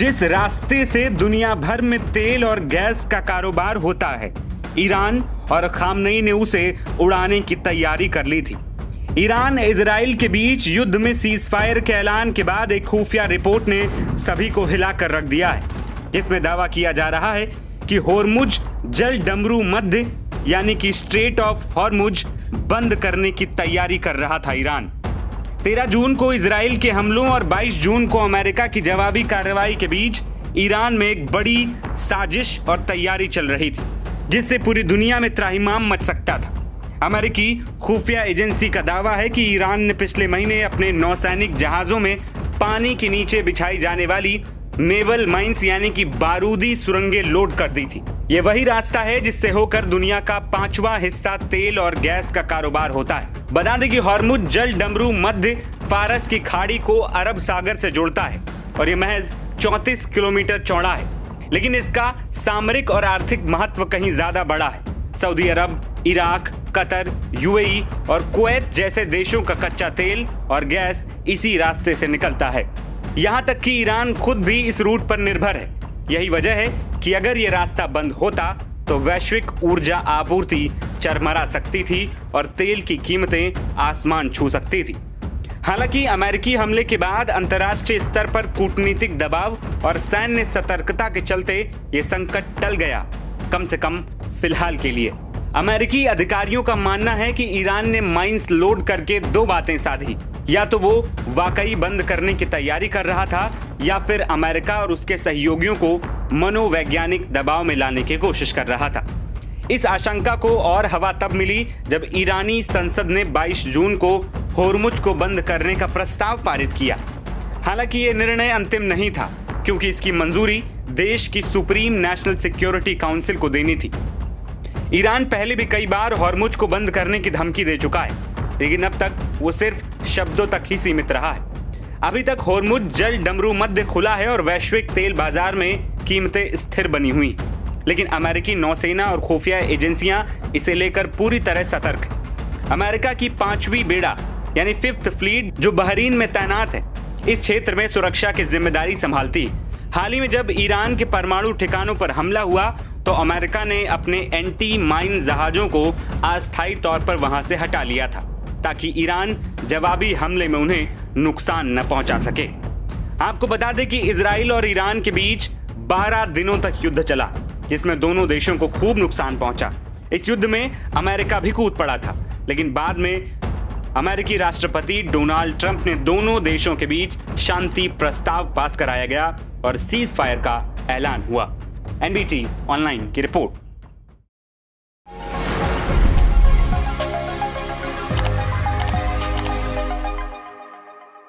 जिस रास्ते से दुनिया भर में तेल और गैस का कारोबार होता है, ईरान और खामनेई ने उसे उड़ाने की तैयारी कर ली थी। ईरान इजराइल के बीच युद्ध में सीजफायर के ऐलान के बाद एक खुफिया रिपोर्ट ने सभी को हिलाकर रख दिया है, जिसमें दावा किया जा रहा है कि होर्मुज जल डमरू मध्य यानी कि स्ट्रेट ऑफ हॉर्मुज बंद करने की तैयारी कर रहा था ईरान। 13 जून को इजराइल के हमलों और 22 जून को अमेरिका की जवाबी कार्रवाई के बीच ईरान में एक बड़ी साजिश और तैयारी चल रही थी, जिससे पूरी दुनिया में त्राहिमाम मच सकता था। अमेरिकी खुफिया एजेंसी का दावा है कि ईरान ने पिछले महीने अपने नौसैनिक जहाजों में पानी के नीचे बिछाई जाने वाली नेवल माइंस यानी कि बारूदी सुरंगें लोड कर दी थी। ये वही रास्ता है जिससे होकर दुनिया का 5वां हिस्सा तेल और गैस का कारोबार होता है। बता दें कि हॉर्मुज जल डमरू मध्य फारस की खाड़ी को अरब सागर से जोड़ता है और ये महज 34 किलोमीटर चौड़ा है, लेकिन इसका सामरिक और आर्थिक महत्व कहीं ज्यादा बड़ा है। सऊदी अरब, इराक, कतर, यूएई और कुवैत जैसे देशों का कच्चा तेल और गैस इसी रास्ते से निकलता है। यहाँ तक कि ईरान खुद भी इस रूट पर निर्भर है। यही वजह है कि अगर ये रास्ता बंद होता तो वैश्विक ऊर्जा आपूर्ति चरमरा सकती थी और तेल की कीमतें आसमान छू सकती थी। हालांकि अमेरिकी हमले के बाद अंतर्राष्ट्रीय स्तर पर कूटनीतिक दबाव और सैन्य सतर्कता के चलते ये संकट टल गया, कम से कम फिलहाल के लिए। अमेरिकी अधिकारियों का मानना है कि ईरान ने माइंस लोड करके 2 बातें साधी, या तो वो वाकई बंद करने की तैयारी कर रहा था या फिर अमेरिका और उसके सहयोगियों को मनोवैज्ञानिक दबाव में लाने की कोशिश कर रहा था। इस आशंका को और हवा तब मिली जब ईरानी संसद ने 22 जून को होर्मुज को बंद करने का प्रस्ताव पारित किया। हालांकि ये निर्णय अंतिम नहीं था, क्योंकि इसकी मंजूरी देश की सुप्रीम नेशनल सिक्योरिटी काउंसिल को देनी थी। ईरान पहले भी कई बार होर्मुज को बंद करने की धमकी दे चुका है, लेकिन अब तक वो सिर्फ शब्दों तक ही सीमित रहा है। अभी तक होर्मुज जल डमरू मध्य खुला है और वैश्विक तेल बाजार में कीमतें स्थिर बनी हुई, लेकिन अमेरिकी नौसेना और खुफिया एजेंसियां इसे लेकर पूरी तरह सतर्क है। अमेरिका की 5वीं बेड़ा यानी 5th फ्लीट जो बहरीन में तैनात है, इस क्षेत्र में सुरक्षा की जिम्मेदारी संभालती है। हाल ही में जब ईरान के परमाणु ठिकानों पर हमला हुआ तो अमेरिका ने अपने एंटी माइन जहाजों को अस्थायी तौर पर वहां से हटा लिया था, ताकि ईरान जवाबी हमले में उन्हें नुकसान न पहुंचा सके। आपको बता दें कि इजराइल और ईरान के बीच 12 दिनों तक युद्ध चला, जिसमें दोनों देशों को खूब नुकसान पहुंचा। इस युद्ध में अमेरिका भी कूद पड़ा था, लेकिन बाद में अमेरिकी राष्ट्रपति डोनाल्ड ट्रंप ने दोनों देशों के बीच शांति प्रस्ताव पास कराया गया और सीज फायर का ऐलान हुआ। एनबीटी ऑनलाइन की रिपोर्ट।